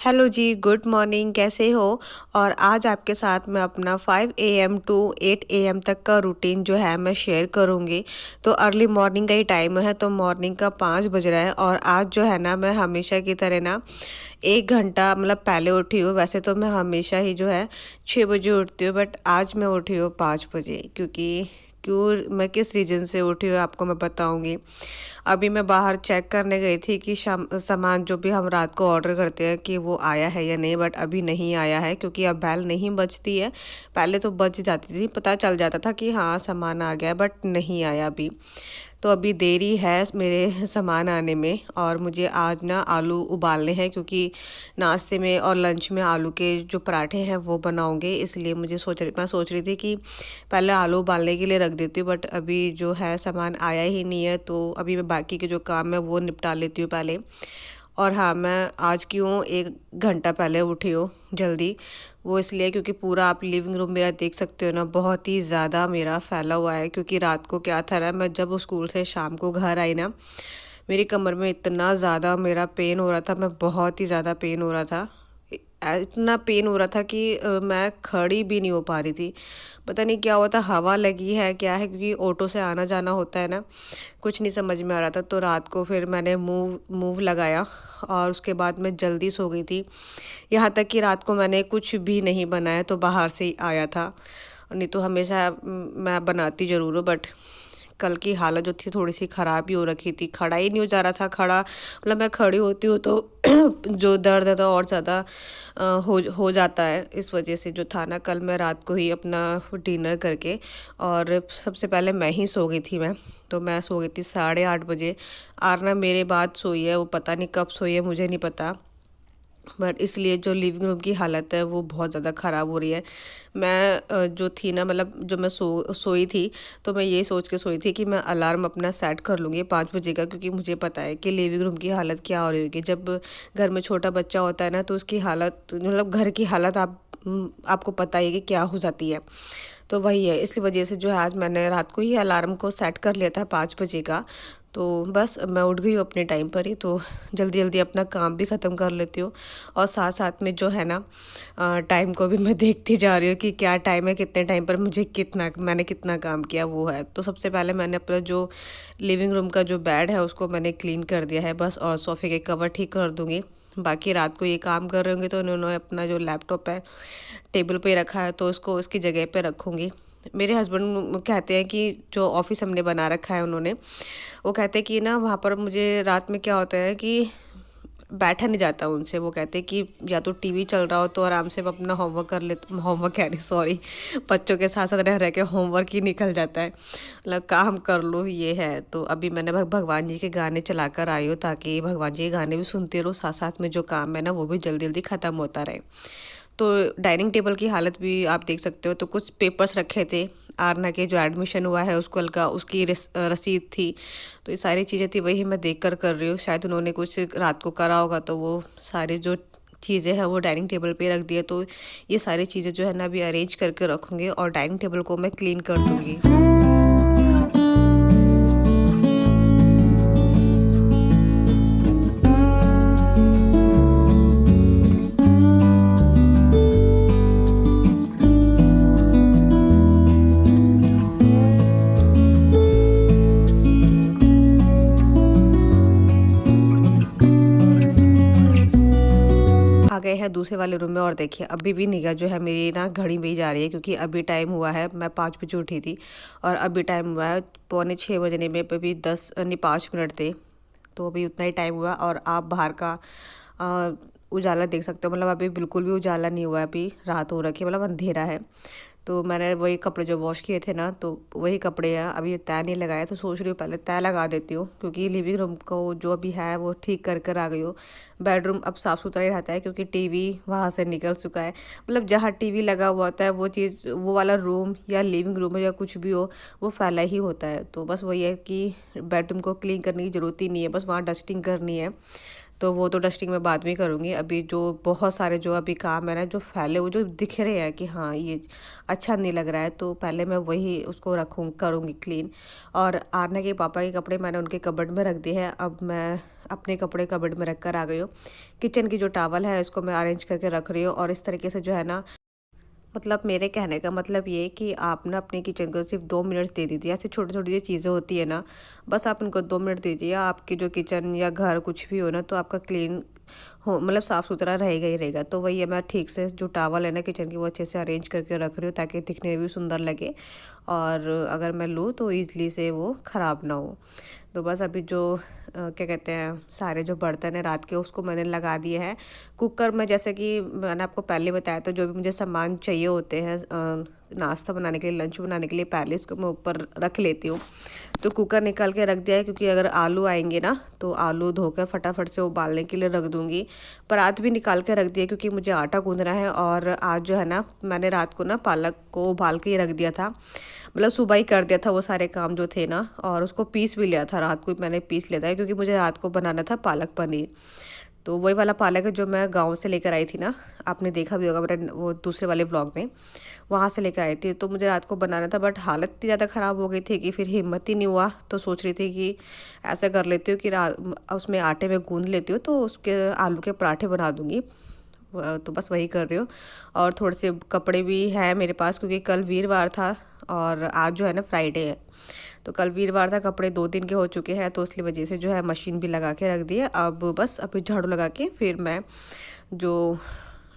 Hello जी, good morning, कैसे हो? और आज आपके साथ मैं अपना 5 एएम टू 8 एएम तक का रूटीन जो है मैं शेयर करूँगी। तो अर्ली मॉर्निंग का ही टाइम है, तो मॉर्निंग का 5 बज रहा है और आज जो है ना मैं हमेशा की तरह ना 1 घंटा मतलब पहले उठी हूँ। वैसे तो मैं हमेशा ही जो है 6 बजे उठती हूँ, बट आज मैं उठी हूँ 5 बजे। क्योंकि मैं किस रीज़न से उठी हूँ आपको मैं बताऊँगी। अभी मैं बाहर चेक करने गई थी कि सामान जो भी हम रात को ऑर्डर करते हैं कि वो आया है या नहीं, बट अभी नहीं आया है क्योंकि अब बेल नहीं बजती है। पहले तो बज जाती थी, पता चल जाता था कि हाँ सामान आ गया, बट नहीं आया अभी। तो अभी देरी है मेरे सामान आने में और मुझे आज ना आलू उबालने हैं, क्योंकि नाश्ते में और लंच में आलू के जो पराठे हैं वो बनाऊंगे। इसलिए मैं सोच रही थी कि पहले आलू उबालने के लिए रख देती हूँ, बट अभी जो है सामान आया ही नहीं है, तो अभी मैं बाकी के जो काम है वो निपटा लेती हूँ पहले। और हाँ, मैं आज क्यों 1 घंटा पहले उठी हूँ जल्दी, वो इसलिए क्योंकि पूरा आप लिविंग रूम मेरा देख सकते हो ना, बहुत ही ज़्यादा मेरा फैला हुआ है। क्योंकि रात को क्या था ना, मैं जब स्कूल से शाम को घर आई ना, मेरी कमर में इतना ज़्यादा मेरा पेन हो रहा था, मैं बहुत ही ज़्यादा पेन हो रहा था। इतना पेन हो रहा था कि मैं खड़ी भी नहीं हो पा रही थी। पता नहीं क्या हुआ था, हवा लगी है क्या है, क्योंकि ऑटो से आना जाना होता है ना, कुछ नहीं समझ में आ रहा था। तो रात को फिर मैंने मूव मूव लगाया और उसके बाद मैं जल्दी सो गई थी। यहाँ तक कि रात को मैंने कुछ भी नहीं बनाया, तो बाहर से ही आया था। नहीं तो हमेशा मैं बनाती ज़रूर हूँ, बट कल की हालत जो थी थोड़ी सी ख़राब ही हो रखी थी, खड़ा ही नहीं हो जा रहा था। खड़ा मतलब मैं खड़ी होती हूँ तो जो दर्द है तो और ज़्यादा हो जाता है। इस वजह से जो था ना, कल मैं रात को ही अपना डिनर करके और सबसे पहले मैं ही सो गई थी। तो मैं सो गई थी 8:30 बजे। आरना मेरे बाद सोई है, वो पता नहीं कब सोई है, मुझे नहीं पता। बट इसलिए जो लिविंग रूम की हालत है वो बहुत ज़्यादा ख़राब हो रही है। मैं जो थी ना, मतलब जो मैं सोई थी, तो मैं ये सोच के सोई थी कि मैं अलार्म अपना सेट कर लूँगी 5 बजे का, क्योंकि मुझे पता है कि लिविंग रूम की हालत क्या हो रही होगी। जब घर में छोटा बच्चा होता है ना, तो उसकी हालत मतलब घर की हालत आपको पता ही है कि क्या हो जाती है। तो वही है, इसकी वजह से जो है आज मैंने रात को ही अलार्म को सेट कर लिया था 5 बजे का। तो बस मैं उठ गई हूँ अपने टाइम पर ही, तो जल्दी जल्दी अपना काम भी ख़त्म कर लेती हूँ। और साथ साथ में जो है ना, टाइम को भी मैं देखती जा रही हूँ कि क्या टाइम है, कितने टाइम पर मैंने कितना काम किया वो है। तो सबसे पहले मैंने अपना जो लिविंग रूम का जो बेड है उसको मैंने क्लीन कर दिया है बस, और सोफ़े के कवर ठीक कर दूँगी। बाकी रात को ये काम कर रहे होंगे तो उन्होंने अपना जो लैपटॉप है टेबल पे रखा है, तो उसको उसकी जगह पे रखूँगी। मेरे हस्बैंड कहते हैं कि जो ऑफ़िस हमने बना रखा है उन्होंने, वो कहते हैं कि ना वहाँ पर मुझे रात में क्या होता है कि बैठा नहीं जाता उनसे। वो कहते हैं कि या तो टीवी चल रहा हो तो आराम से मैं अपना होमवर्क कर लेती हूँ, होमवर्क कह रही सॉरी, बच्चों के साथ साथ रह रह के होमवर्क ही निकल जाता है, मतलब काम कर लो ये है। तो अभी मैंने भगवान जी के गाने चला कर आई हूँ, ताकि भगवान जी के गाने भी सुनती रहूँ, साथ साथ में जो काम है ना वो भी जल्दी जल्दी ख़त्म होता रहे। तो डाइनिंग टेबल की हालत भी आप देख सकते हो। तो कुछ पेपर्स रखे थे, आरना के जो एडमिशन हुआ है उसको का उसकी रसीद थी, तो ये सारी चीज़ें थी, वही मैं देख कर रही हूँ। शायद उन्होंने कुछ रात को करा होगा, तो वो सारी जो चीज़ें हैं वो डाइनिंग टेबल पे रख दिए। तो ये सारी चीज़ें जो है ना अभी अरेंज करके रखूँगी और डाइनिंग टेबल को मैं क्लीन कर दूँगी। आ गए हैं दूसरे वाले रूम में और देखिए अभी भी निगाह जो है मेरी ना घड़ी में ही जा रही है, क्योंकि अभी टाइम हुआ है, मैं 5 बजे उठी थी और अभी टाइम हुआ है 5:45 बजने में, अभी 10 नहीं 5 मिनट थे। तो अभी उतना ही टाइम हुआ और आप बाहर का अ, उजाला देख सकते हो। मतलब अभी बिल्कुल भी उजाला नहीं हुआ है, अभी रात हो रखी है, मतलब अंधेरा है। तो मैंने वही कपड़े जो वॉश किए थे ना, तो वही कपड़े हैं, अभी तय नहीं लगाया, तो सोच रही हूँ पहले तय लगा देती हूँ, क्योंकि लिविंग रूम को जो अभी है वो ठीक कर कर आ गई हूँ। बेडरूम अब साफ़ सुथरा ही रहता है, क्योंकि टीवी वहाँ से निकल चुका है। मतलब जहाँ टीवी लगा हुआ होता है वो चीज़, वो वाला रूम या लिविंग रूम या कुछ भी हो, वो फैला ही होता है। तो बस वही है कि बेडरूम को क्लीन करने की ज़रूरत ही नहीं है, बस वहाँ डस्टिंग करनी है। तो वो तो डस्टिंग मैं बाद में करूँगी। अभी जो बहुत सारे जो अभी काम है ना, जो फैले वो जो दिख रहे हैं कि हाँ ये अच्छा नहीं लग रहा है, तो पहले मैं वही उसको करूँगी क्लीन। और आरना के पापा के कपड़े मैंने उनके कबर्ड में रख दिए हैं। अब मैं अपने कपड़े कबर्ड में रख कर आ गई हूँ। किचन की जो टावल है इसको मैं अरेंज करके रख रही हूँ। और इस तरीके से जो है ना, मतलब मेरे कहने का मतलब ये है कि आप ना अपने किचन को सिर्फ 2 मिनट दे दीजिए। ऐसी छोटी छोटी जो चीज़ें होती है ना, बस आप इनको 2 मिनट दीजिए, आपकी जो किचन या घर कुछ भी हो ना, तो आपका क्लीन हो, मतलब साफ़ सुथरा रहेगा ही रहेगा। तो वही है, मैं ठीक से जो टावल है ना किचन की वो अच्छे से अरेंज करके रख रही हूँ, ताकि दिखने में भी सुंदर लगे और अगर मैं लूँ तो ईज़िली से वो ख़राब ना हो। तो बस अभी जो क्या कहते हैं, सारे जो बर्तन है रात के उसको मैंने लगा दिए हैं कुकर में। जैसे कि मैंने आपको पहले बताया था, जो भी मुझे सामान चाहिए होते हैं नाश्ता बनाने के लिए, लंच बनाने के लिए, पहले इसको मैं ऊपर रख लेती हूँ। तो कुकर निकाल के रख दिया है, क्योंकि अगर आलू आएंगे ना तो आलू धोकर फटाफट से उबालने के लिए रख दूँगी। परात भी निकाल के रख दिया, क्योंकि मुझे आटा गूंदना है। और आज जो है ना, मैंने रात को ना पालक को उबाल के ही रख दिया था, मतलब सुबह ही कर दिया था वो सारे काम जो थे ना। और उसको पीस भी लिया था, रात को मैंने पीस लिया था, क्योंकि मुझे रात को बनाना था पालक पनीर। तो वही वाला पालक है जो मैं गांव से लेकर आई थी ना, आपने देखा भी होगा मेरे वो दूसरे वाले व्लॉग में, वहाँ से लेकर आई थी। तो मुझे रात को बनाना था, बट हालत इतनी ज़्यादा ख़राब हो गई थी कि फिर हिम्मत ही नहीं हुआ। तो सोच रही थी कि ऐसा कर लेती हूँ कि उसमें आटे में गूंद लेती हूँ, तो उसके आलू के पराठे बना दूँगी। तो बस वही कर रही हूँ। और थोड़े से कपड़े भी हैं मेरे पास, क्योंकि कल वीरवार था और आज जो है ना फ्राइडे है। तो कल वीरवार था, कपड़े 2 दिन के हो चुके हैं, तो इसलिए वजह से जो है मशीन भी लगा के रख दी है। अब बस अभी झाड़ू लगा के फिर मैं जो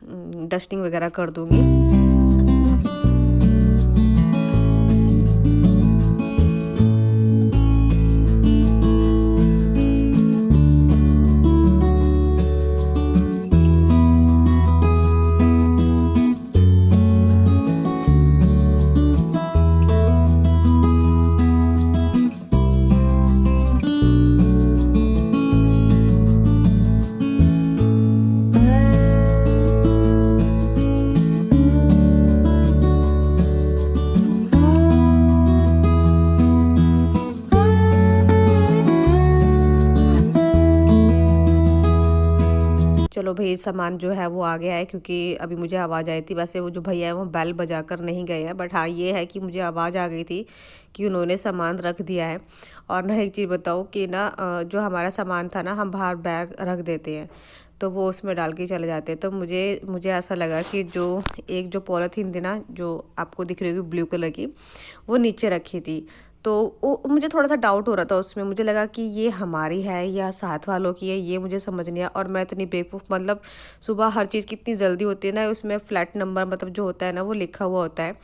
डस्टिंग वगैरह कर दूँगी। चलो भाई, सामान जो है वो आ गया है, क्योंकि अभी मुझे आवाज़ आई थी। वैसे वो जो भैया है वो बेल बजा कर नहीं गए हैं, बट हाँ ये है कि मुझे आवाज़ आ गई थी कि उन्होंने सामान रख दिया है। और ना एक चीज़ बताओ कि ना, जो हमारा सामान था ना, हम बाहर बैग रख देते हैं तो वो उसमें डाल के चले जाते हैं। तो मुझे मुझे ऐसा लगा कि जो एक जो पॉलीथीन थी ना, जो आपको दिख रही होगी ब्लू कलर की, वो नीचे रखी थी। तो वो मुझे थोड़ा सा डाउट हो रहा था उसमें, मुझे लगा कि ये हमारी है या साथ वालों की है, ये मुझे समझ नहीं आया। और मैं इतनी बेवकूफ़, मतलब सुबह हर चीज़ कितनी जल्दी होती है ना, उसमें फ्लैट नंबर मतलब जो होता है ना वो लिखा हुआ होता है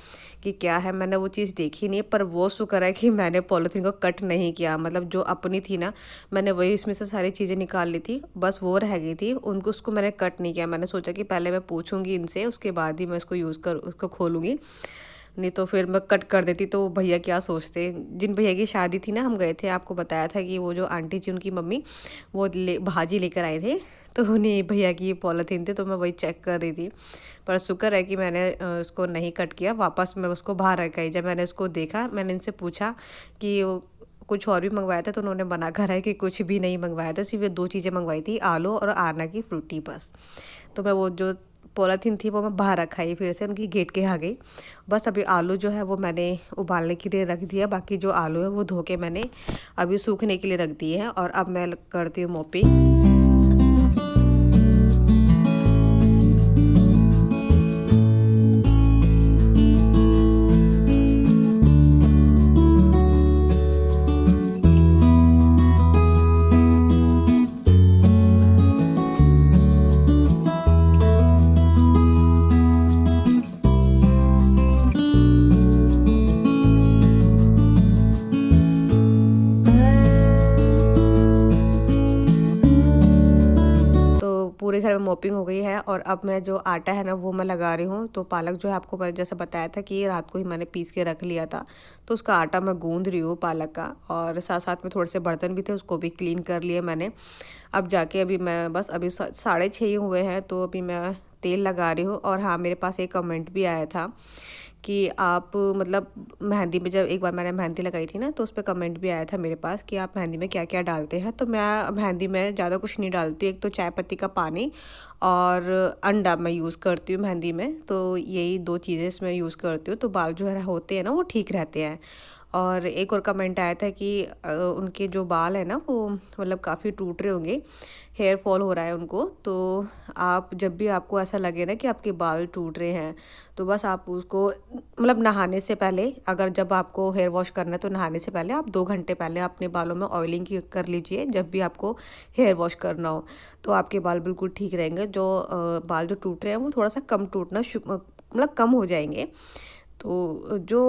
कि क्या है, मैंने वो चीज़ देखी नहीं। पर वो शुक्र है कि मैंने पॉलीथीन को कट नहीं किया, मतलब जो अपनी थी ना, मैंने वही उसमें से सारी चीज़ें निकाल ली थी, बस वो रह गई थी, उनको उसको मैंने कट नहीं किया। मैंने सोचा कि पहले मैं पूछूंगी इनसे, उसके बाद ही मैं उसको उसको खोलूँगी, नहीं तो फिर मैं कट कर देती तो भैया क्या सोचते। जिन भैया की शादी थी ना, हम गए थे, आपको बताया था कि वो जो आंटी थी उनकी मम्मी वो भाजी लेकर आए थे, तो उन्हीं भैया की पॉलीथीन थे, तो मैं वही चेक कर रही थी। पर शुक्र है कि मैंने उसको नहीं कट किया, वापस मैं उसको बाहर रख आई। जब मैंने उसको देखा, मैंने इनसे पूछा कि कुछ और भी मंगवाया था, तो उन्होंने मना करा है कि कुछ भी नहीं मंगवाया था, सिर्फ ये 2 चीज़ें मंगवाई थी, आलू और आरना की फ्रूटी बस। तो मैं वो जो पॉलीथीन थी वो मैं बाहर रखाई, फिर से उनकी गेट के आ गई। बस अभी आलू जो है वो मैंने उबालने के लिए रख दिया, बाकी जो आलू है वो धो के मैंने अभी सूखने के लिए रख दिए हैं। और अब मैं करती हूँ मोपिंग। पूरे घर में मोपिंग हो गई है। और अब मैं जो आटा है ना वो मैं लगा रही हूँ। तो पालक जो है, आपको मैंने जैसे बताया था कि रात को ही मैंने पीस के रख लिया था, तो उसका आटा मैं गूंद रही हूँ पालक का। और साथ साथ में थोड़े से बर्तन भी थे, उसको भी क्लीन कर लिए मैंने। अब जाके अभी मैं बस अभी 6:30 ही हुए हैं, तो अभी मैं तेल लगा रही हूँ। और हाँ, मेरे पास एक कमेंट भी आया था कि आप मतलब मेहंदी में, जब एक बार मैंने मेहंदी लगाई थी ना, तो उस पर कमेंट भी आया था मेरे पास कि आप मेहंदी में क्या क्या डालते हैं। तो मैं मेहंदी में ज़्यादा कुछ नहीं डालती हूँ, एक तो चाय पत्ती का पानी और अंडा मैं यूज़ करती हूँ मेहंदी में। तो यही दो चीज़ें इसमें यूज़ करती हूँ, तो बाल जो है होते हैं ना वो ठीक रहते हैं। और एक और कमेंट आया था कि उनके जो बाल है ना वो मतलब काफ़ी टूट रहे होंगे, हेयर फॉल हो रहा है उनको। तो आप जब भी आपको ऐसा लगे ना कि आपके बाल टूट रहे हैं, तो बस आप उसको मतलब नहाने से पहले, अगर जब आपको हेयर वॉश करना है तो नहाने से पहले आप 2 घंटे पहले अपने बालों में ऑयलिंग कर लीजिए। जब भी आपको हेयर वॉश करना हो तो आपके बाल बिल्कुल ठीक रहेंगे। जो बाल जो टूट रहे हैं वो थोड़ा सा कम टूटना मतलब कम हो जाएंगे। तो जो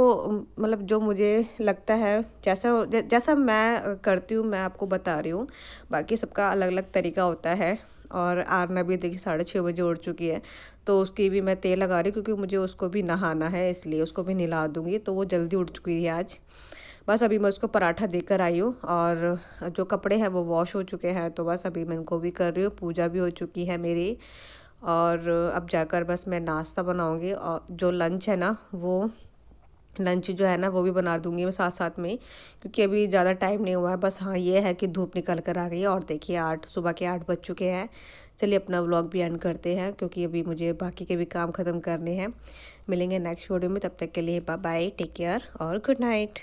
मतलब जो मुझे लगता है, जैसा मैं करती हूँ मैं आपको बता रही हूँ। बाकी सबका अलग अलग तरीका होता है। और आरना भी देखिए 6:30 बजे उठ चुकी है, तो उसकी भी मैं तेल लगा रही हूँ क्योंकि मुझे उसको भी नहाना है, इसलिए उसको भी नहला दूँगी। तो वो जल्दी उठ चुकी है आज। बस अभी मैं उसको पराठा देकर आई हूँ और जो कपड़े हैं वो वॉश हो चुके हैं, तो बस अभी मैं इनको भी कर रही हूँ। पूजा भी हो चुकी है मेरी, और अब जाकर बस मैं नाश्ता बनाऊँगी। और जो लंच है ना, वो लंच जो है ना वो भी बना दूंगी मैं साथ साथ में, क्योंकि अभी ज़्यादा टाइम नहीं हुआ है। बस हाँ ये है कि धूप निकल कर आ गई है और देखिए सुबह के 8 बज चुके हैं। चलिए अपना व्लॉग भी एंड करते हैं, क्योंकि अभी मुझे बाकी के भी काम ख़त्म करने हैं। मिलेंगे नेक्स्ट वीडियो में, तब तक के लिए बाय बाय, टेक केयर और गुड नाइट।